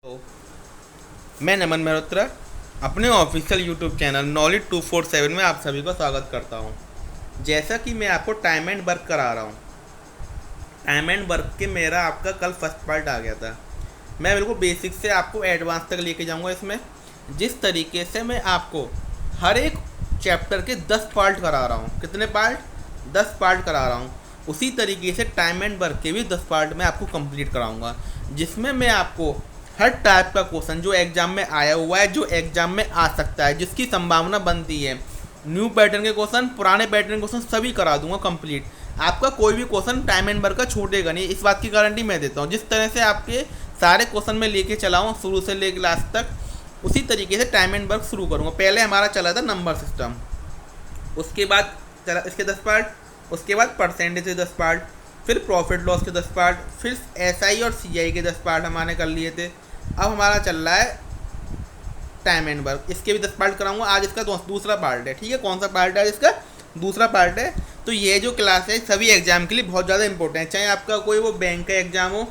तो मैं नमन मेहरोत्रा अपने ऑफिशियल यूट्यूब चैनल नॉलेज 247 में आप सभी को स्वागत करता हूं। जैसा कि मैं आपको टाइम एंड वर्क करा रहा हूं, टाइम एंड वर्क के मेरा आपका कल फर्स्ट पार्ट आ गया था। मैं बिल्कुल बेसिक से आपको एडवांस तक लेके जाऊंगा। इसमें जिस तरीके से मैं आपको हर एक चैप्टर के 10 पार्ट करा रहा हूँ, कितने पार्ट? 10 पार्ट करा रहा हूँ। उसी तरीके से टाइम एंड वर्क के भी 10 पार्ट मैं आपको कंप्लीट कराऊंगा, जिसमें मैं आपको हर टाइप का क्वेश्चन जो एग्जाम में आया हुआ है, जो एग्जाम में आ सकता है, जिसकी संभावना बनती है, न्यू पैटर्न के क्वेश्चन, पुराने पैटर्न के क्वेश्चन सभी करा दूंगा कंप्लीट। आपका कोई भी क्वेश्चन टाइम एंड वर्क का छूटेगा नहीं, इस बात की गारंटी मैं देता हूँ। जिस तरह से आपके सारे क्वेश्चन में लेके चला हूँ शुरू से लेकर लास्ट तक, उसी तरीके से टाइम एंड वर्क शुरू करूँगा। पहले हमारा चला था नंबर सिस्टम, उसके बाद चला इसके 10 पार्ट, उसके बाद परसेंटेज के 10 पार्ट, फिर प्रॉफिट लॉस के 10 पार्ट, फिर एसआई और सीआई के 10 पार्ट हमारे कर लिए थे। अब हमारा चल रहा है टाइम एंड वर्क, इसके भी 10 पार्ट कराऊंगा। आज इसका दूसरा पार्ट है, ठीक है। कौन सा पार्ट है? इसका दूसरा पार्ट है। तो ये जो क्लास है सभी एग्जाम के लिए बहुत ज़्यादा इंपॉर्टेंट है, चाहे आपका कोई वो बैंक का एग्जाम हो,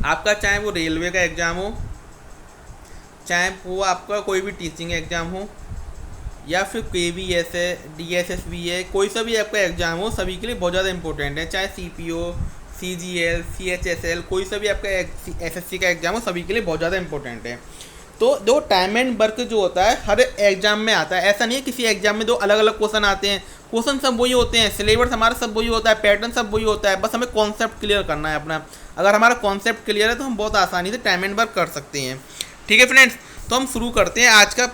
आपका चाहे वो रेलवे का एग्ज़ाम हो, चाहे वो आपका कोई भी टीचिंग एग्ज़ाम हो, या फिर KVS है, DSSB है, कोई सा भी आपका एग्ज़ाम हो, सभी के लिए बहुत ज़्यादा इंपॉर्टेंट है। चाहे CPO, CGL, CHSL, कोई सा भी आपका SSC का एग्ज़ाम हो, सभी के लिए बहुत ज़्यादा इंपॉर्टेंट है। तो जो टाइम एंड वर्क जो होता है हर एग्जाम में आता है। ऐसा नहीं है किसी एग्जाम में दो अलग अलग क्वेश्चन आते हैं, क्वेश्चन सब वही होते हैं, सिलेबस हमारा सब वही होता है, पैटर्न सब वही होता है, बस हमें कॉन्सेप्ट क्लियर करना है अपना। अगर हमारा कॉन्सेप्ट क्लियर है तो हम बहुत आसानी से टाइम एंड वर्क कर सकते हैं, ठीक है फ्रेंड्स। तो हम शुरू करते हैं आज का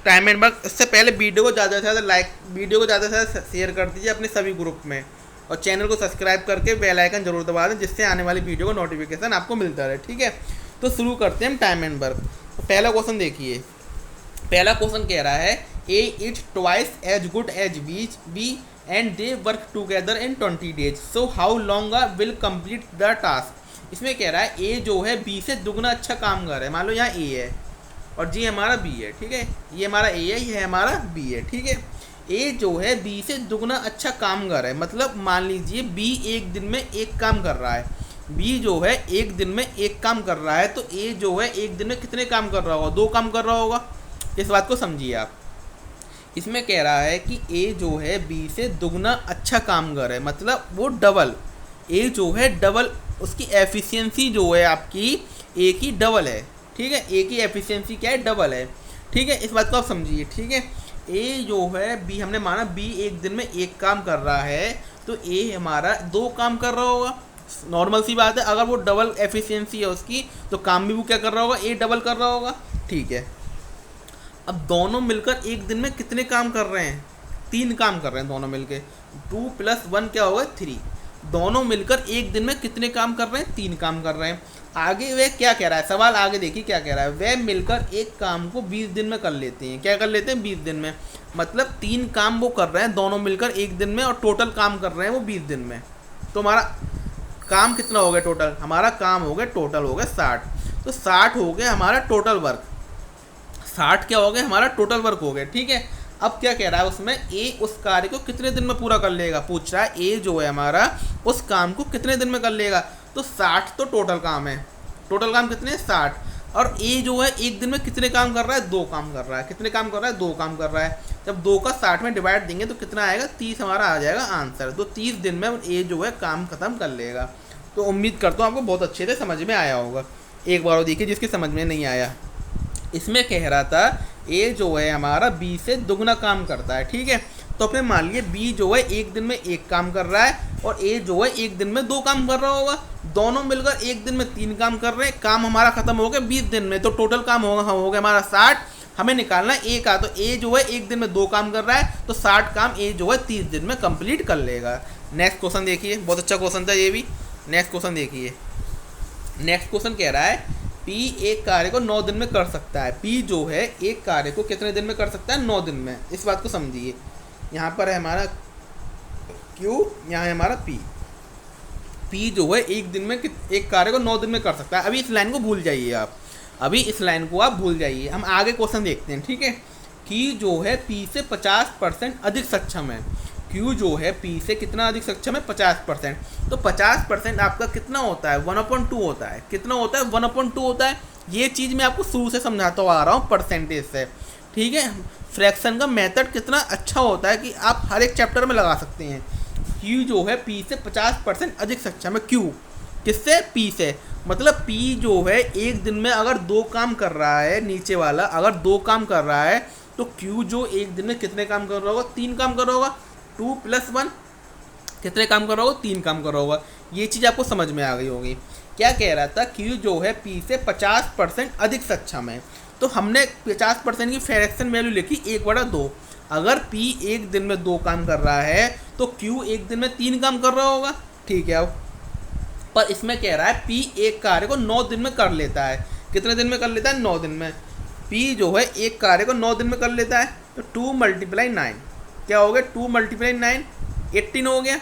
टाइम एंड वर्क। इससे पहले वीडियो को ज़्यादा से ज़्यादा लाइक, वीडियो को ज़्यादा से ज़्यादा शेयर कर दीजिए अपने सभी ग्रुप में, और चैनल को सब्सक्राइब करके बेल आइकन जरूर दबा दें, जिससे आने वाली वीडियो का नोटिफिकेशन आपको मिलता रहे, ठीक है। तो शुरू करते हैं हम टाइम एंड वर्क। तो पहला क्वेश्चन देखिए, पहला क्वेश्चन कह रहा है A is twice as good as B and they work together in 20 days, so how long will complete the task. इसमें कह रहा है ए जो है बी से दुगना अच्छा काम कर रहा है। मान लो यहाँ ए है और जी हमारा बी है, ठीक है। ये हमारा ए है, ये हमारा बी है, ठीक है। ए जो है बी से दुगना अच्छा काम कर रहा है, मतलब मान लीजिए बी एक दिन में एक काम कर रहा है। बी जो है एक दिन में एक काम कर रहा है, तो ए जो है एक दिन में कितने काम कर रहा होगा? 2 काम कर रहा होगा। इस बात को समझिए आप। इसमें कह रहा है कि ए जो है बी से दुगना अच्छा काम कर रहा है, मतलब वो डबल, ए जो है डबल, उसकी एफिशिएंसी जो है आपकी ए की डबल है, ठीक है। ए की एफिशिएंसी क्या है? डबल है, ठीक है। इस बात को आप समझिए, ठीक है। ए जो है बी, हमने माना बी एक दिन में एक काम कर रहा है, तो ए हमारा 2 काम कर रहा होगा। नॉर्मल सी बात है, अगर वो डबल एफिशिएंसी है उसकी, तो काम भी वो क्या कर रहा होगा? ए डबल कर रहा होगा, ठीक है। अब दोनों मिलकर एक दिन में कितने काम कर रहे हैं? 3 काम कर रहे हैं दोनों मिलकर। 2 + 1 क्या होगा? 3। दोनों मिलकर एक दिन में कितने काम कर रहे हैं? 3 काम कर रहे हैं। आगे वे क्या कह रहा है? सवाल आगे देखिए क्या कह रहा है। वे मिलकर एक काम को 20 दिन में कर लेते हैं। क्या कर लेते हैं? 20 दिन में। मतलब 3 काम वो कर रहे हैं दोनों मिलकर एक दिन में, और टोटल काम कर रहे हैं वो 20 दिन में। तो हमारा काम कितना हो गया टोटल? हमारा काम हो गया टोटल हो गया 60। तो 60 हो गया हमारा टोटल वर्क। 60 क्या हो गया? हमारा टोटल वर्क हो गया, ठीक है। अब क्या कह रहा है उसमें? ए उस कार्य को कितने दिन में पूरा कर लेगा? पूछ रहा है ए जो है हमारा उस काम को कितने दिन में कर लेगा। तो 60 तो टोटल काम है, टोटल काम कितने? 60। और ए जो है एक दिन में कितने काम कर रहा है? 2 काम कर रहा है। कितने काम कर रहा है? 2 काम कर रहा है। जब 2 का 60 में डिवाइड देंगे तो कितना आएगा? 30 हमारा आ जाएगा आंसर। तो 30 दिन में ए जो है काम खत्म कर लेगा। तो उम्मीद करता हूँ आपको बहुत अच्छे से समझ में आया होगा। एक बार और देखिए जिसकी समझ में नहीं आया। इसमें कह रहा था ए जो है हमारा बी से दुगना काम करता है, ठीक है। तो अपने मान लिए बी जो है एक दिन में एक काम कर रहा है, और ए जो है एक दिन में 2 काम कर रहा होगा। दोनों मिलकर एक दिन में 3 काम कर रहे हैं। काम हमारा खत्म हो गया 20 दिन में, तो टोटल काम हो गया हमारा 60। हमें निकालना है ए का। तो ए जो है एक दिन में 2 काम कर रहा है, तो 60 काम ए जो है 30 दिन में कंप्लीट कर लेगा। नेक्स्ट क्वेश्चन देखिए, बहुत अच्छा क्वेश्चन था ये भी। नेक्स्ट क्वेश्चन देखिए। नेक्स्ट क्वेश्चन कह रहा है पी एक कार्य को 9 दिन में कर सकता है। पी जो है एक कार्य को कितने दिन में कर सकता है? 9 दिन में। इस बात को समझिए। यहाँ पर है हमारा क्यू, यहाँ है हमारा पी। पी जो है एक दिन में एक कार्य को 9 दिन में कर सकता है। अभी इस लाइन को भूल जाइए आप, अभी इस लाइन को आप भूल जाइए। हम आगे क्वेश्चन देखते हैं, ठीक है। कि जो है पी से 50% अधिक सक्षम है। Q जो है P से कितना अधिक सक्षम है, 50%। तो 50% आपका कितना होता है, 1/2 होता है। कितना होता है, 1/2 होता है। ये चीज़ मैं आपको शुरू से समझाता आ रहा हूँ परसेंटेज से, ठीक है। फ्रैक्शन का मेथड कितना अच्छा होता है कि आप हर एक चैप्टर में लगा सकते हैं। Q जो है P से 50% अधिक सक्षम है। Q किससे, P से। मतलब P जो है एक दिन में अगर 2 काम कर रहा है, नीचे वाला अगर 2 काम कर रहा है, तो Q जो एक दिन में कितने काम कर रहा होगा, 3 काम कर रहा होगा। 2 + 1 कितने काम कर रहा होगा, 3 काम कर रहा होगा। ये चीज़ आपको समझ में आ गई होगी। क्या कह रहा था, Q जो है P से 50% अधिक सक्षम है। तो हमने 50% की फ्रैक्शन वैल्यू लिखी 1/2। अगर P एक दिन में 2 काम कर रहा है तो Q एक दिन में 3 काम कर रहा होगा, ठीक है। अब पर इसमें कह रहा है P एक कार्य को 9 दिन में कर लेता है। कितने दिन में कर लेता है, 9 दिन में। P जो है एक कार्य को 9 दिन में कर लेता है। तो 2 × 9 क्या हो गया, 2 × 9 18 हो गया।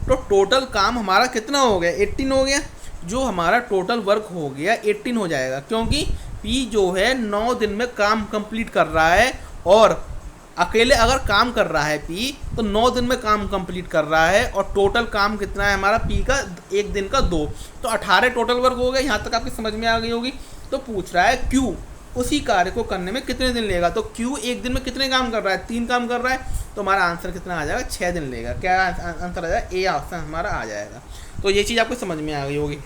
तो टोटल काम हमारा कितना हो गया, 18 हो गया। जो हमारा टोटल वर्क हो गया 18 हो जाएगा, क्योंकि P जो है 9 दिन में काम कंप्लीट कर रहा है। और अकेले अगर काम कर रहा है P तो 9 दिन में काम कंप्लीट कर रहा है। और टोटल काम कितना है हमारा P का, एक दिन का 2, तो 18 टोटल वर्क हो गया। यहाँ तक आपकी समझ में आ गई होगी। तो पूछ रहा है Q उसी कार्य को करने में कितने दिन लेगा। तो Q एक दिन में कितने काम कर रहा है, 3 काम कर रहा है। तो हमारा आंसर कितना आ जाएगा, 6 दिन लेगा। क्या आंसर आ जाएगा, ए ऑप्शन हमारा आ जाएगा। तो ये चीज़ आपको समझ में आ गई होगी,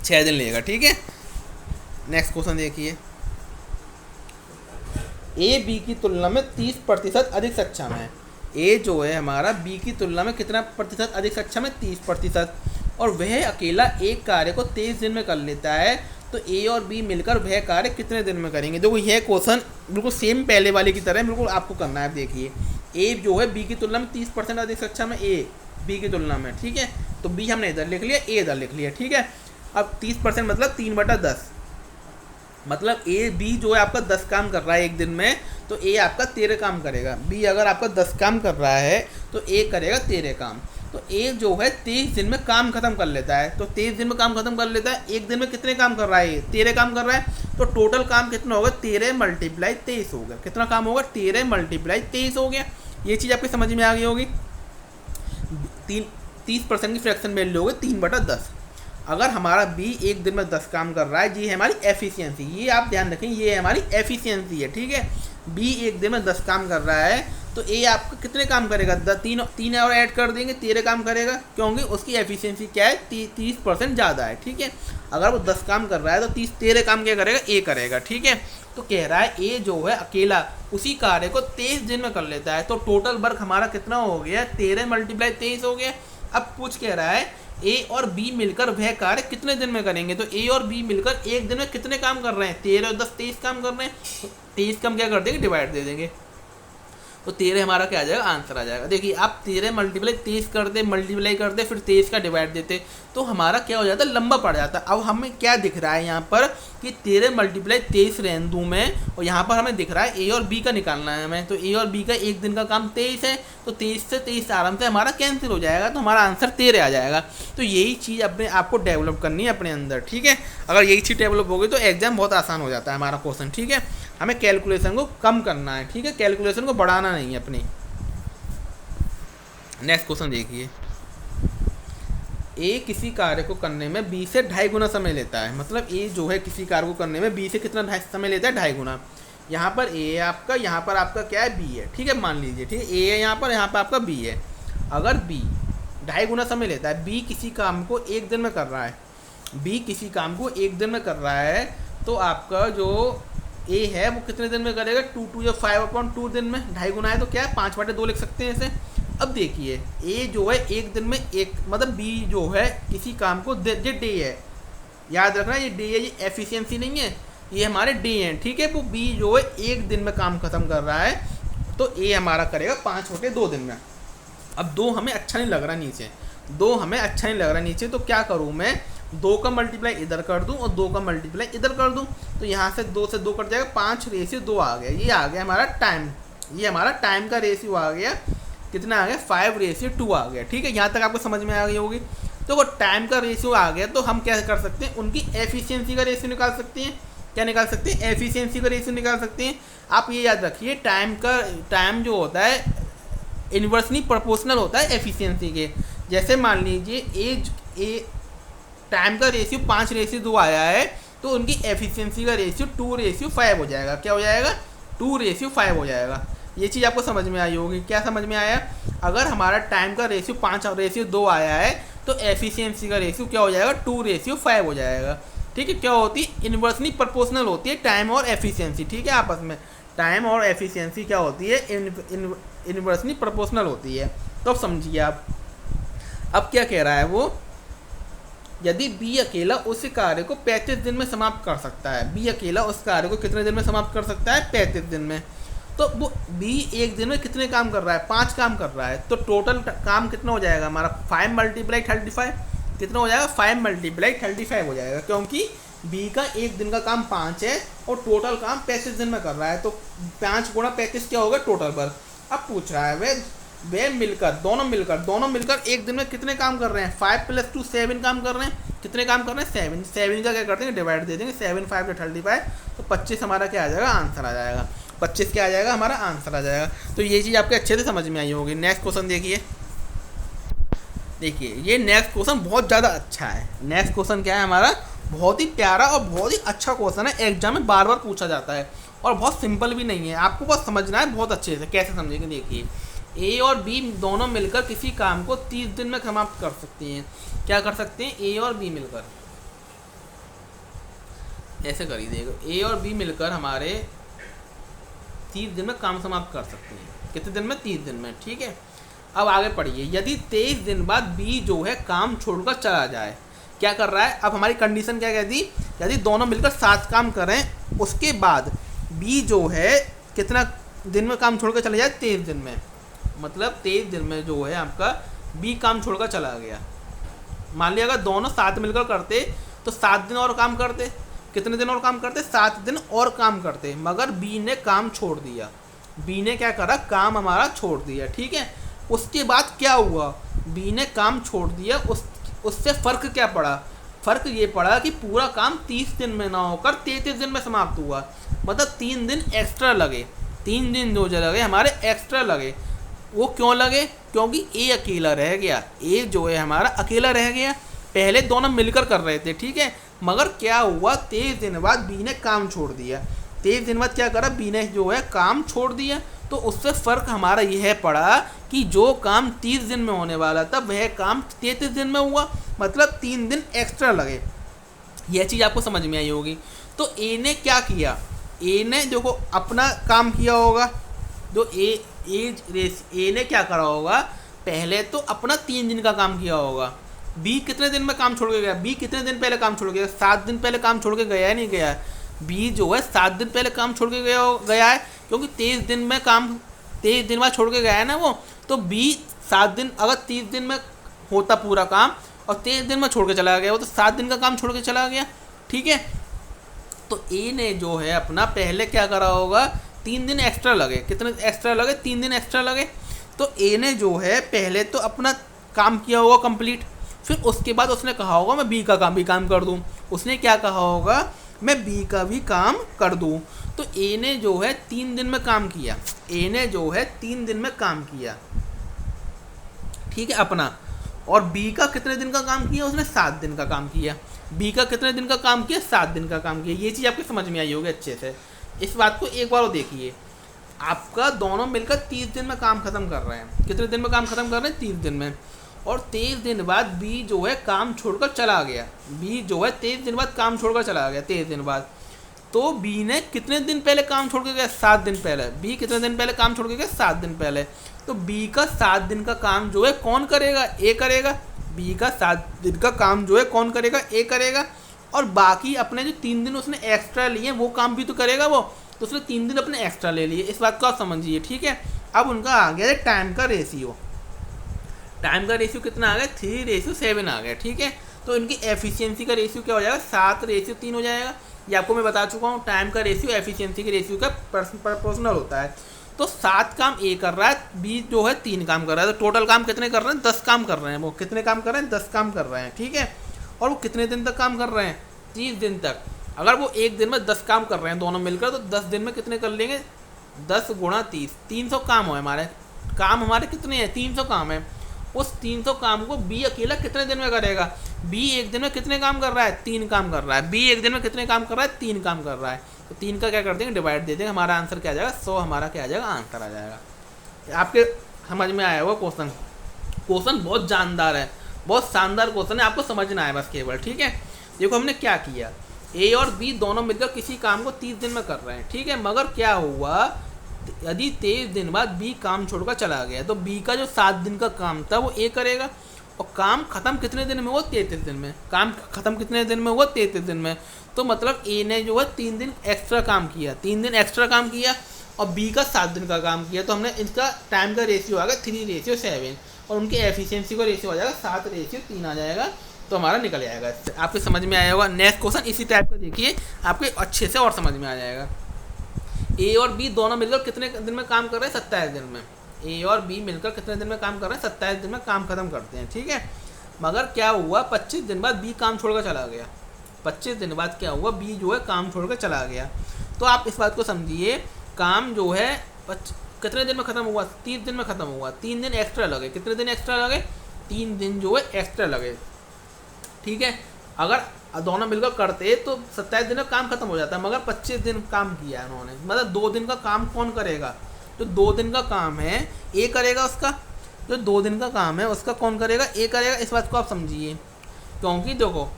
6 दिन लेगा, ठीक है। नेक्स्ट क्वेश्चन देखिए, ए बी की तुलना में 30% अधिक सक्षम है। ए जो है हमारा बी की तुलना में कितना प्रतिशत अधिक सक्षम है, 30%। और वह अकेला एक कार्य को 23 दिन में कर लेता है। तो ए और बी मिलकर वह कार्य कितने दिन में करेंगे। देखो यह क्वेश्चन बिल्कुल सेम पहले वाले की तरह बिल्कुल आपको करना है। देखिए ए जो है बी की तुलना में 30% अधिक सक्षम है, ए बी की तुलना में, ठीक है। तो बी हमने इधर लिख लिया, ए इधर लिख लिया, ठीक है। अब 30% मतलब 3/10, मतलब ए बी जो है आपका 10 काम कर रहा है एक दिन में, तो ए आपका 13 काम करेगा। बी अगर आपका 10 काम कर रहा है तो ए करेगा 13 काम। तो ए जो है 23 दिन में काम खत्म कर लेता है। तो 23 दिन में काम खत्म कर लेता है। एक दिन में कितने काम कर रहा है, 13 काम कर रहा है। तो टोटल काम कितना होगा, 13 × 23 हो गया। कितना काम होगा, 13 × 23 हो गया। ये चीज़ आपकी समझ में आ गई होगी। 30% की फ्रैक्शन वैल्यू होगी 3/10। अगर हमारा बी एक दिन में 10 काम कर रहा है, ये है हमारी एफिशिएंसी। ये आप ध्यान रखें, ये हमारी एफिशिएंसी है, ठीक है। बी एक दिन में 10 काम कर रहा है, तो ए आपका कितने काम करेगा, 3 और ऐड कर देंगे, 13 काम करेगा, क्योंकि उसकी एफिशिएंसी क्या है, 30% ज़्यादा है, ठीक है। अगर वो 10 काम कर रहा है तो 13 काम क्या करेगा, ए करेगा, ठीक है। तो कह रहा है ए जो है अकेला उसी कार्य को 23 दिन में कर लेता है। तो टोटल वर्क हमारा कितना हो गया, 13 × 23 हो गया। अब पूछ कह रहा है ए और बी मिलकर वह कार्य कितने दिन में करेंगे। तो ए और बी मिलकर एक दिन में कितने काम कर रहे हैं, 13 और 10 23 काम कर रहे हैं। तो 23 काम क्या कर देंगे, डिवाइड दे देंगे। तो 13 हमारा क्या आ जाएगा, आंसर आ जाएगा। देखिए आप 13 × 23 कर दे, मल्टीप्लाई कर दे, फिर 23 का डिवाइड देते, तो हमारा क्या हो जाता है, लंबा पड़ जाता। अब हमें क्या दिख रहा है यहाँ पर कि 13 × 23 रहने दूँ में, और यहाँ पर हमें दिख रहा है ए और बी का निकालना है हमें। तो ए और बी का एक दिन का काम 23 है, तो 23 से 23 आराम से हमारा कैंसिल हो जाएगा, तो हमारा आंसर 13 आ जाएगा। तो यही चीज़ अपने आपको डेवलप करनी है अपने अंदर, ठीक है। अगर यही चीज़ डेवलप होगी तो एग्जाम बहुत आसान हो जाता है हमारा क्वेश्चन, ठीक है। हमें कैलकुलेशन को कम करना है, ठीक है, कैलकुलेशन को बढ़ाना नहीं है अपनी। नेक्स्ट क्वेश्चन देखिए, ए किसी कार्य को करने में बी से 2.5 गुना समय लेता है। मतलब ए जो है किसी कार्य को करने में बी से कितना समय लेता है, 2.5 गुना। यहाँ पर ए है आपका, यहाँ पर आपका क्या है, बी है, ठीक है, मान लीजिए, ठीक है। ए है यहाँ पर आपका बी है। अगर बी 2.5 गुना समय लेता है, बी किसी काम को एक दिन में कर रहा है, बी किसी काम को एक दिन में कर रहा है, तो आपका जो ए है वो कितने दिन में करेगा, 2 या 5/2 दिन में। 2.5 गुना है तो क्या है, 5/2 लिख सकते हैं इसे। अब देखिए ए जो है एक दिन में एक, मतलब बी जो है किसी काम को डे है, याद रखना ये डे है, ये एफिशिएंसी नहीं है, ये हमारे डे हैं, ठीक है। वो बी जो है एक दिन में काम खत्म कर रहा है, तो ए हमारा करेगा 5/2 दिन में। अब 2 हमें अच्छा नहीं लग रहा नीचे, 2 हमें अच्छा नहीं लग रहा नीचे, तो क्या करूँ मैं, 2 का मल्टीप्लाई इधर कर दूं और 2 का मल्टीप्लाई इधर कर दूं। तो यहाँ से 2 से 2 कट जाएगा, 5/2 आ गया। ये आ गया हमारा टाइम, ये हमारा टाइम का रेशियो आ गया, कितना आ गया, 5/2 आ गया, ठीक है। यहाँ तक आपको समझ में आ गई होगी। तो वो टाइम का रेशियो आ गया, तो हम क्या कर सकते हैं, उनकी एफिशिएंसी का रेशियो निकाल सकते हैं। क्या निकाल सकते हैं, एफिशिएंसी का रेशियो निकाल सकते हैं। आप ये याद रखिए, टाइम जो होता है इन्वर्सली प्रोपोर्शनल होता है एफिशिएंसी के। जैसे मान लीजिए ए टाइम का रेशियो 5:2 आया है, तो उनकी एफिशिएंसी का रेशियो 2:5 हो जाएगा। क्या हो जाएगा? 2:5 हो जाएगा। ये चीज़ आपको समझ में आई होगी। क्या समझ में आया? अगर हमारा टाइम का रेशियो 5:2 आया है, तो एफिशिएंसी का रेशियो क्या हो जाएगा? 2:5 हो जाएगा। ठीक है, क्या होती है? इन्वर्सली प्रोपोर्शनल होती है टाइम और एफिशिएंसी। ठीक है, आपस में टाइम और एफिशिएंसी क्या होती है? इन्वर्सली प्रोपोर्शनल होती है। तो अब समझिए आप, अब क्या कह रहा है वो, यदि बी अकेला उस कार्य को 35 दिन में समाप्त कर सकता है। बी अकेला उस कार्य को कितने दिन में समाप्त कर सकता है? 35 दिन में। तो वो बी एक दिन में कितने काम कर रहा है? 5 काम कर रहा है। तो टोटल काम कितना हो जाएगा हमारा? 5 × 35 कितना हो जाएगा? 5 × 35 हो जाएगा, क्योंकि बी का एक दिन का काम 5 है और टोटल काम 35 दिन में कर रहा है। तो 5 × 35 क्या होगा टोटल पर? अब पूछ रहा है वे मिलकर दोनों मिलकर एक दिन में कितने काम कर रहे हैं? 5 + 2 7 काम कर रहे हैं। कितने काम कर रहे हैं? 7 का क्या करते हैं? डिवाइड दे देंगे। 7 × 5 = 35, तो 25 हमारा क्या आ जाएगा? आंसर आ जाएगा। 25 क्या आ जाएगा? हमारा आंसर आ जाएगा। तो ये चीज़ आपके अच्छे से समझ में आई होगी। नेक्स्ट क्वेश्चन देखिए। ये नेक्स्ट क्वेश्चन बहुत ज़्यादा अच्छा है। नेक्स्ट क्वेश्चन क्या है हमारा? बहुत ही प्यारा और बहुत ही अच्छा क्वेश्चन है। एग्जाम में बार बार पूछा जाता है और बहुत सिंपल भी नहीं है। आपको बस समझना है बहुत अच्छे से। कैसे समझेंगे? देखिए, ए और बी दोनों मिलकर किसी काम को 30 दिन में समाप्त कर सकती हैं। क्या कर सकते हैं? ए और बी मिलकर, ऐसे कर ही देगा। ए और बी मिलकर हमारे 30 दिन में काम समाप्त कर सकते हैं। कितने दिन में? 30 दिन में। ठीक है, अब आगे पढ़िए। यदि 23 दिन बाद बी जो है काम छोड़कर चला जाए, क्या कर रहा है? अब हमारी कंडीशन क्या कहती? यदि दोनों मिलकर 7 काम करें, उसके बाद बी जो है कितना दिन में काम छोड़कर चला जाए? 23 दिन में। मतलब 23 दिन में जो है आपका बी काम छोड़कर चला गया। मान लिया अगर दोनों साथ मिलकर करते तो 7 दिन और काम करते। कितने दिन और काम करते? 7 दिन और काम करते। मगर बी ने काम छोड़ दिया। बी ने क्या करा? काम हमारा छोड़ दिया। ठीक है, उसके बाद क्या हुआ? बी ने काम छोड़ दिया, उससे फ़र्क क्या पड़ा? फ़र्क ये पड़ा कि पूरा काम 30 दिन में ना होकर 33 दिन में समाप्त हुआ। मतलब 3 दिन एक्स्ट्रा लगे। 3 दिन जो लगे हमारे एक्स्ट्रा लगे। वो क्यों लगे? क्योंकि ए अकेला रह गया। ए जो है हमारा अकेला रह गया। पहले दोनों मिलकर कर रहे थे। ठीक है, मगर क्या हुआ? 23 दिन बाद बी ने काम छोड़ दिया। 23 दिन बाद क्या करा? बी ने जो है काम छोड़ दिया। तो उससे फ़र्क हमारा यह पड़ा कि जो काम 30 दिन में होने वाला था वह काम 33 दिन में हुआ। मतलब 3 दिन एक्स्ट्रा लगे। यह चीज़ आपको समझ में आई होगी। तो ए ने क्या किया? ए ने देखो अपना काम किया होगा। जो ए ने क्या करा होगा? पहले तो अपना 3 दिन का काम किया होगा। बी कितने दिन में काम छोड़ के गया? बी कितने दिन पहले काम छोड़ के गया? 7 दिन पहले काम छोड़ के गया है, नहीं गया? बी जो है 7 दिन पहले काम छोड़ के गया है, क्योंकि 23 दिन में काम 23 दिन बाद छोड़ के गया है ना वो। तो बी 7 दिन, अगर 30 दिन में होता पूरा काम और 23 दिन में छोड़ के चला गया वो, तो 7 दिन का काम छोड़ के चला गया। ठीक है, तो ए ने जो है अपना पहले क्या करा होगा? 3 दिन एक्स्ट्रा लगे। कितने एक्स्ट्रा लगे? 3 दिन एक्स्ट्रा लगे। तो ए ने जो है पहले तो अपना काम किया होगा कंप्लीट। फिर उसके बाद उसने कहा होगा मैं बी का काम भी काम कर दूं। उसने क्या कहा होगा? मैं बी का भी काम कर दूं। तो ए ने जो है 3 दिन में काम किया। ए ने जो है 3 दिन में काम किया। ठीक है अपना। और बी का कितने दिन का काम किया? उसने 7 दिन का काम किया। बी का कितने दिन का काम किया? 7 दिन का काम किया। ये चीज़ आपको समझ में आई होगी अच्छे से। इस बात को एक बार और देखिए। आपका दोनों मिलकर 30 दिन में काम ख़त्म कर रहे हैं। कितने दिन में काम ख़त्म कर रहे हैं? 30 दिन में। और 23 दिन बाद बी जो है काम छोड़कर चला गया। बी जो है 23 दिन बाद काम छोड़कर चला गया। 23 दिन बाद तो बी ने कितने दिन पहले काम छोड़ के गया? 7 दिन पहले। बी कितने दिन पहले काम छोड़ के गया? 7 दिन पहले। तो बी का 7 दिन का काम जो है कौन करेगा? ए करेगा। बी का 7 दिन का काम जो है कौन करेगा? ए करेगा। और बाकी अपने जो 3 दिन उसने एक्स्ट्रा लिए वो काम भी तो करेगा वो। तो उसने 3 दिन अपने एक्स्ट्रा ले लिए। इस बात को आप समझिए। ठीक है, अब उनका आ गया टाइम का रेशियो। टाइम का रेशियो कितना आ गया? 3:7 आ गया। ठीक है, तो इनकी एफिशिएंसी का रेशियो क्या हो जाएगा? 7:3 हो जाएगा। ये आपको मैं बता चुका हूँ। टाइम का रेशियो एफिशिएंसी के रेशियो का प्रोपोर्शनल होता है। तो 7 काम ए कर रहा है, बी जो है 3 काम कर रहा है। तो टोटल काम कितने कर रहे हैं? 10 काम कर रहे हैं। वो कितने काम कर रहे हैं? 10 काम कर रहे हैं। ठीक है, और वो कितने दिन तक काम कर रहे हैं? 30 दिन तक। अगर वो एक दिन में 10 काम कर रहे हैं दोनों मिलकर, तो 10 दिन में कितने कर लेंगे? 10 × 30, 300 काम हो हमारे। काम हमारे कितने हैं, 300 काम है। उस 300 काम को बी अकेला कितने दिन में करेगा, बी एक दिन में कितने काम कर रहा है, 3 काम कर रहा है। बी एक दिन में कितने काम कर रहा है, 3 काम कर रहा है। तो 3 का क्या कर देंगे, डिवाइड दे देंगे, हमारा आंसर क्या आ जाएगा, 100 हमारा क्या आ जाएगा, आंसर आ जाएगा। आपके समझ में आया हुआ क्वेश्चन, क्वेश्चन बहुत जानदार है, बहुत शानदार क्वेश्चन है, आपको समझना है बस केवल। ठीक है, देखो हमने क्या किया, ए और बी दोनों मिलकर किसी काम को 30 दिन में कर रहे हैं। ठीक है, मगर क्या हुआ, यदि 23 दिन बाद बी काम छोड़कर चला गया तो बी का जो 7 दिन का काम था वो ए करेगा, और काम खत्म कितने दिन में हुआ, 33 दिन में। काम खत्म कितने दिन में हुआ, 33 दिन में। तो मतलब ए ने जो है 3 दिन एक्स्ट्रा काम किया, 3 दिन एक्स्ट्रा काम किया, और बी का 7 दिन का काम किया। तो हमने इसका टाइम का रेशियो आ गया 3:7, और उनके एफिशिएंसी का रेशियो आ जाएगा 7:3 आ जाएगा। तो हमारा निकल जाएगा। आपके समझ में आया होगा। नेक्स्ट क्वेश्चन इसी टाइप का देखिए, आपके अच्छे से और समझ में आ जाएगा। ए और बी दोनों मिलकर कितने दिन में काम कर रहे हैं, 27 दिन में। ए और बी मिलकर कितने दिन में काम कर रहे हैं, 27 दिन में काम खत्म करते हैं। ठीक है, मगर क्या हुआ, 25 दिन बाद बी काम छोड़कर चला गया। 25 दिन बाद क्या हुआ, बी जो है काम छोड़कर चला गया। तो आप इस बात को समझिए, काम जो है कितने दिन में खत्म हुआ, 30 दिन में खत्म हुआ। 3 दिन एक्स्ट्रा लगे, कितने दिन एक्स्ट्रा लगे, 3 दिन जो है एक्स्ट्रा लगे। ठीक है, अगर दोनों मिलकर करते तो 27 दिन में काम खत्म हो जाता है, मगर 25 दिन काम किया उन्होंने। मतलब 2 दिन का काम कौन करेगा, जो 2 दिन का काम है ए करेगा, उसका जो 2 दिन का काम है उसका कौन करेगा, ए करेगा। इस बात को आप समझिए, क्योंकि देखो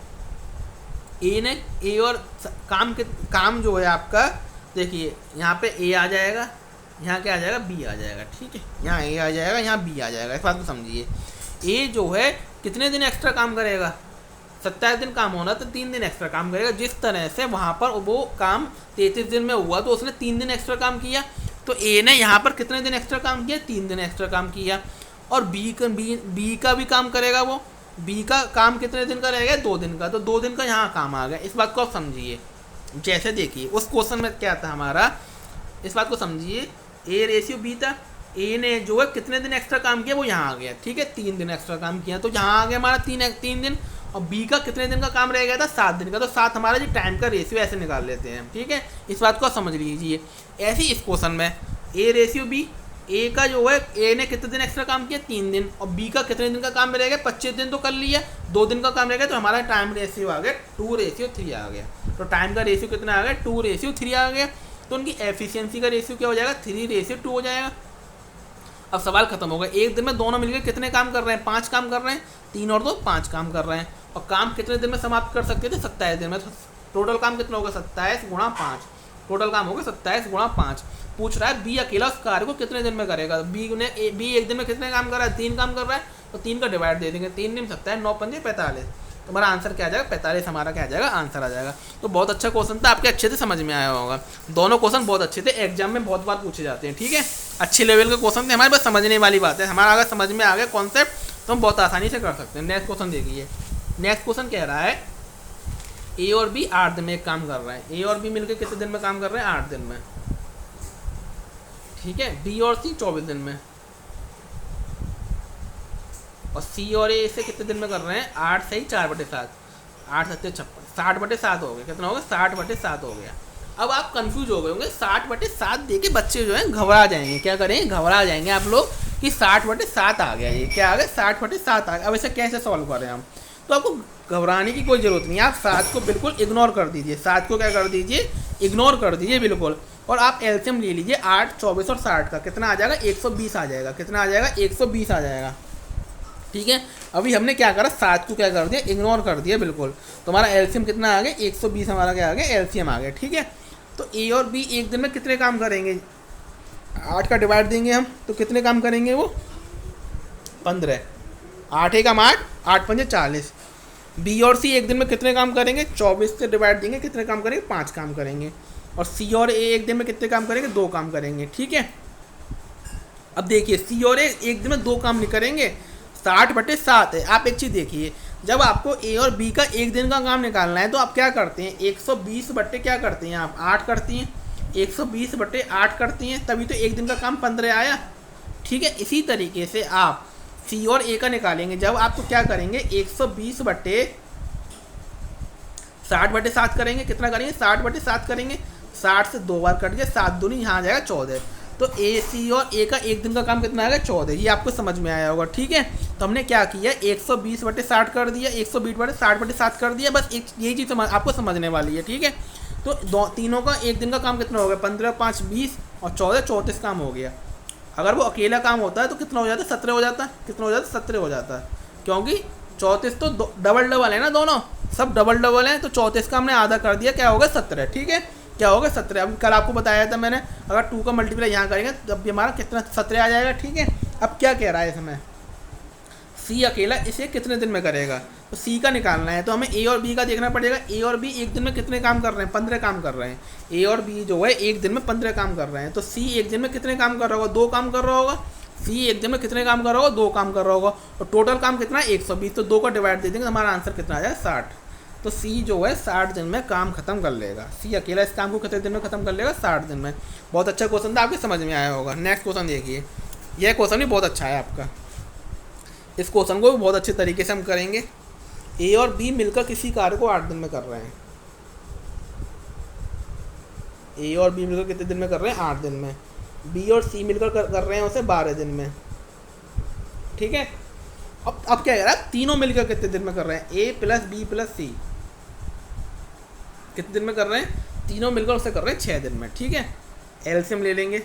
ए ने ए और काम जो है आपका, देखिए यहाँ पे ए आ जाएगा, यहाँ क्या आ जाएगा, बी आ जाएगा। ठीक है, यहाँ ए आ जाएगा, यहाँ बी आ जाएगा। इस बात को समझिए। ए जो है कितने दिन एक्स्ट्रा काम करेगा, 27 दिन काम होना तो 3 दिन एक्स्ट्रा काम करेगा। जिस तरह से वहाँ पर वो काम 33 दिन में हुआ तो उसने 3 दिन एक्स्ट्रा काम किया, तो ए ने यहाँ पर कितने दिन एक्स्ट्रा काम किया, 3 दिन एक्स्ट्रा काम किया। और बी का भी काम करेगा, वो बी का काम कितने दिन का रहेगा, 2 दिन का। तो 2 दिन का यहाँ काम आ गया। इस बात को आप समझिए। जैसे देखिए उस क्वेश्चन में क्या था हमारा, इस बात को समझिए, ए रेशियो बी था, ए ने जो है कितने दिन एक्स्ट्रा काम किया वो यहाँ आ गया। ठीक है, 3 दिन एक्स्ट्रा काम किया, तो यहाँ आ गया हमारा 3 दिन। और बी का कितने दिन का काम रह गया था, 7 दिन का। तो 7 हमारा जो टाइम का रेशियो ऐसे निकाल लेते हैं। ठीक है, इस बात को समझ लीजिए। ऐसे ही इस क्वेश्चन में ए रेशियो बी, ए का जो है ए ने कितने दिन एक्स्ट्रा काम किया, 3 दिन, और बी का कितने दिन का काम रह गया, 25 दिन तो कर लिया, 2 दिन का काम रह गया। तो हमारा टाइम रेशियो आ गया 2:3 आ गया। तो टाइम का रेशियो कितना आ गया, 2:3 आ गया। तो उनकी एफिशिएंसी का रेशियो क्या हो जाएगा, 3:2 हो जाएगा। अब सवाल खत्म होगा। एक दिन में दोनों मिलकर कितने काम कर रहे हैं, 5 काम कर रहे हैं, 3 और 2 5 काम कर रहे हैं। और काम कितने दिन में समाप्त कर सकते थे, 27 दिन में। तो टोटल काम कितना होगा, 27 गुणा 5। टोटल काम होगा 27 गुणा 5। पूछ रहा है बी अकेला उस कार्य को कितने दिन में करेगा। बी एक दिन में कितने काम कर रहा है, 3 काम कर रहा है, तो 3 का डिवाइड दे देंगे। 3 दिन 27, 9 पंजे 45। तो हमारा आंसर क्या आ जाएगा, 45 हमारा क्या आ जाएगा, आंसर आ जाएगा। तो बहुत अच्छा क्वेश्चन था, आपके अच्छे से समझ में आया होगा। दोनों क्वेश्चन बहुत अच्छे थे, एग्जाम में बहुत बार पूछे जाते हैं। ठीक है, अच्छे लेवल के क्वेश्चन थे हमारे पास, समझने वाली बात है। हमारा अगर समझ में आ गया कॉन्सेप्ट तो हम बहुत आसानी से कर सकते हैं। नेक्स्ट क्वेश्चन देखिए। नेक्स्ट क्वेश्चन कह रहा है ए और बी 8 दिन में एक काम कर रहे हैं। ए और बी मिलकर कितने दिन में काम कर रहे हैं, 8 दिन में। ठीक है, बी और सी 24 दिन में, और सी और ए से कितने दिन में कर रहे हैं, 8 से ही 4/7, 8 7 56, 60/7 हो गया। कितना हो गया, 60/7 हो गया। अब आप कंफ्यूज हो गए होंगे, 60/7 दे के बच्चे जो है घबरा जाएंगे। क्या करेंगे, घबरा जाएंगे आप लोग कि 60/7 आ गया, ये क्या आ गया, 60/7 आ गया। अब इसे कैसे सॉल्व करें हम, तो आपको घबराने की कोई ज़रूरत नहीं है। आप 7 को बिल्कुल इग्नोर कर दीजिए, 7 को क्या कर दीजिए, इग्नोर कर दीजिए बिल्कुल। और आप एलसीएम ले लीजिए 8, 24 और 60 का। कितना आ जाएगा, 120 आ जाएगा। कितना आ जाएगा, 120 आ जाएगा। ठीक है, अभी हमने क्या करा, 7 को क्या कर दिया, इग्नोर कर दिया बिल्कुल। तो हमारा एलसीएम कितना आ गया, 120 हमारा क्या आ गया, एलसीएम आ गया। ठीक है, तो ए और बी एक दिन में कितने काम करेंगे, 8 का डिवाइड देंगे हम तो कितने काम करेंगे वो, 15। 8 एकम 8, 8 पंजे 40। बी और सी एक दिन में कितने काम करेंगे, 24 से डिवाइड देंगे, कितने काम करेंगे, 5 काम करेंगे। और सी और ए एक दिन में कितने काम करेंगे, 2 काम करेंगे। ठीक है, अब देखिए सी और ए एक दिन में 2 काम नहीं करेंगे, 60/7 है। आप एक चीज़ देखिए, जब आपको ए और बी का एक दिन का काम निकालना है तो आप क्या करते हैं, 120 बट्टे क्या करते हैं, आप 8 करती हैं, 120/8 करती हैं, तभी तो एक दिन का काम 15 आया। ठीक है, इसी तरीके से आप सी और ए का निकालेंगे। जब आपको क्या करेंगे, 120/60/7 करेंगे। कितना करेंगे, 60/7 करेंगे। 60 से 2 बार कट गया, 7 दूनी यहाँ आ जाएगा 14। तो ए सी और ए का एक दिन का काम कितना आएगा 14, ये आपको समझ में आया होगा। ठीक है, तो हमने क्या किया 120/60 कर दिया, 120/60/7 कर दिया, बस एक यही चीज़ आपको समझने वाली है। ठीक है, तो तीनों का एक दिन का काम कितना हो गया 15, 5, 20 और 14, 34 काम हो गया। अगर वो अकेला काम होता है तो कितना हो जाता है 17 हो जाता है, कितना हो जाता है 17 हो जाता है, क्योंकि 34 तो डबल है ना, दोनों सब डबल है, तो 34 का हमने आधा कर दिया, क्या होगा 17। ठीक है, क्या होगा 17। अब कल आपको बताया था मैंने, अगर 2 का मल्टीप्लाई यहाँ करेंगे तब भी हमारा कितना 17 आ जाएगा। ठीक है, अब क्या कह रहा है इसमें, सी अकेला इसे कितने दिन में करेगा, तो सी का निकालना है, तो हमें ए और बी का देखना पड़ेगा। ए और बी एक दिन में कितने काम कर रहे हैं 15 काम कर रहे हैं, ए और बी जो है एक दिन में 15 काम कर रहे हैं, तो सी एक दिन में कितने काम कर रहा होगा 2 काम कर रहा होगा, सी एक दिन में कितने काम कर रहा होगा 2 काम कर रहा होगा, और टोटल काम कितना है 120, तो 2 का डिवाइड दे देंगे तो हमारा आंसर कितना आ जाएगा 60। तो सी जो है 60 दिन में काम खत्म कर लेगा, सी अकेला इस काम को कितने दिन में खत्म कर लेगा 60 दिन में। बहुत अच्छा क्वेश्चन था, आपके समझ में आया होगा। नेक्स्ट क्वेश्चन देखिए, यह क्वेश्चन भी बहुत अच्छा है आपका, इस क्वेश्चन को भी बहुत अच्छे तरीके से हम करेंगे। ए और बी मिलकर किसी कार्य को 8 दिन में कर रहे हैं, ए और बी मिलकर कितने दिन में कर रहे हैं 8 दिन में, बी और सी मिलकर कर रहे हैं उसे 12 दिन में। ठीक है, अब क्या कह रहा है तीनों मिलकर कितने दिन में कर रहे हैं, ए प्लस बी प्लस सी कितने दिन में कर रहे हैं, तीनों मिलकर उसे कर रहे हैं 6 दिन में। ठीक है, एलसीएम ले लेंगे,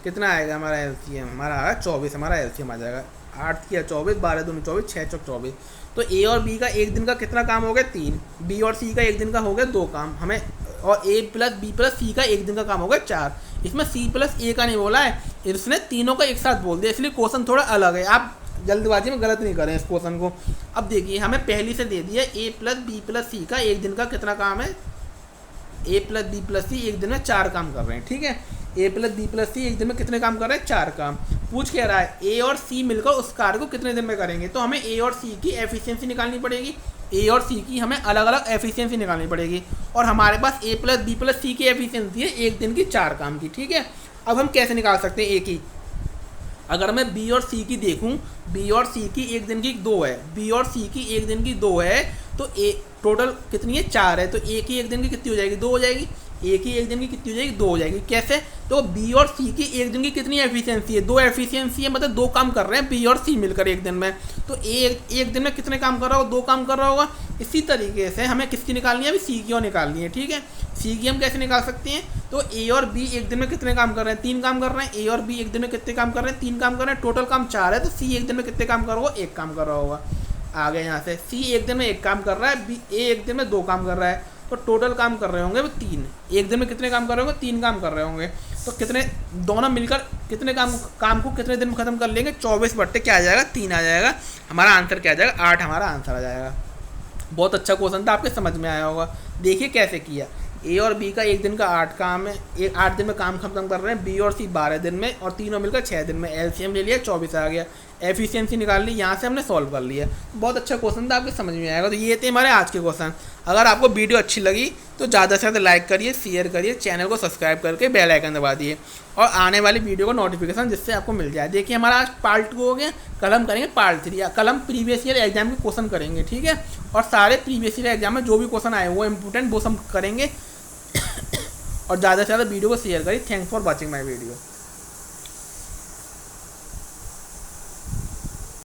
कितना आएगा हमारा एलसीएम, हमारा आएगा 24, हमारा एलसीएम आ जाएगा 8 किया 24, 12 दूनी 24, 6 चौक 24। तो ए और बी का एक दिन का कितना काम हो गया 3, बी और सी का एक दिन का हो गया 2 काम हमें, और ए प्लस बी प्लस सी का एक दिन का काम हो गया 4। इसमें सी प्लस ए का नहीं बोला है, इसने तीनों का एक साथ बोल दिया, इसलिए क्वेश्चन थोड़ा अलग है, आप जल्दबाजी में गलत नहीं करें इस क्वेश्चन को। अब देखिए हमें पहली से दे दिया ए प्लस बी प्लस सी का एक दिन का कितना काम है, ए प्लस बी प्लस सी एक दिन में 4 काम कर रहे हैं। ठीक है, ए प्लस बी प्लस सी एक दिन में कितने काम कर रहे हैं 4 काम। पूछ कह रहा है ए और सी मिलकर उस कार्य को कितने दिन में करेंगे, तो हमें ए और सी की एफिशिएंसी निकालनी पड़ेगी, ए और सी की हमें अलग अलग एफिशिएंसी निकालनी पड़ेगी, और हमारे पास ए प्लस बी प्लस सी की एफिशिएंसी है एक दिन की 4 काम की। ठीक है, अब हम कैसे निकाल सकते हैं ए की, अगर मैं बी और सी की देखूं, बी और सी की एक दिन की 2 है, बी और सी की एक दिन की 2 है, तो ए टोटल कितनी है 4 है, तो ए की एक दिन की कितनी हो जाएगी 2 हो जाएगी, ए की एक दिन की कितनी हो जाएगी 2 हो जाएगी। कैसे, तो बी और सी की एक दिन की कितनी एफिशिएंसी है 2 एफिशिएंसी है, मतलब 2 काम कर रहे हैं बी और सी मिलकर एक दिन में, तो ए एक दिन में कितने काम कर रहा होगा 2 काम कर रहा होगा। इसी तरीके से हमें किसकी निकालनी है, अभी सी की और निकालनी है। ठीक है, सी की हम कैसे निकाल सकते हैं, तो ए और बी एक दिन में कितने काम कर रहे हैं 3 काम कर रहे हैं, ए और बी एक दिन में कितने काम कर रहे हैं 3 काम कर रहे हैं, टोटल काम 4 है, तो सी एक दिन में कितने काम कर रहा होगा 1 काम कर रहा होगा। आ गए यहाँ से, सी एक दिन में 1 काम कर रहा है, बी ए एक दिन में 2 काम कर रहा है, तो टोटल काम कर रहे होंगे वो 3, एक दिन में कितने काम कर रहे होंगे 3 काम कर रहे होंगे, तो कितने दोनों मिलकर कितने काम को कितने दिन में खत्म कर लेंगे 24 क्या आ जाएगा 3 आ जाएगा, हमारा आंसर क्या आ जाएगा 8 हमारा आंसर आ जाएगा। बहुत अच्छा क्वेश्चन था, आपके समझ में आया होगा। देखिए कैसे किया, ए और बी का एक दिन का 8 काम है, 8 दिन में काम खत्म कर रहे हैं, बी और सी 12 दिन में, और तीनों मिलकर 6 दिन में, एलसीएम ले लिया 24 आ गया, एफिशिएंसी निकाल ली, यहाँ से हमने सॉल्व कर लिया। बहुत अच्छा क्वेश्चन था, आपके समझ में आएगा। तो ये थे हमारे आज के क्वेश्चन। अगर आपको वीडियो अच्छी लगी तो ज़्यादा से ज़्यादा लाइक करिए, शेयर करिए, चैनल को सब्सक्राइब करके बेल आइकन दबा दिए, और आने वाली वीडियो को नोटिफिकेशन जिससे आपको मिल जाए। देखिए हमारा आज पार्ट 2 हो गया, कल हम करेंगे पार्ट 3, कल हम प्रीवियस ईयर एग्जाम के क्वेश्चन करेंगे। ठीक है, और सारे प्रीवियस ईयर एग्जाम में जो भी क्वेश्चन आए वो इंपॉर्टेंट वो हम करेंगे, और ज़्यादा से ज़्यादा वीडियो को शेयर करिए। Thanks for watching my video.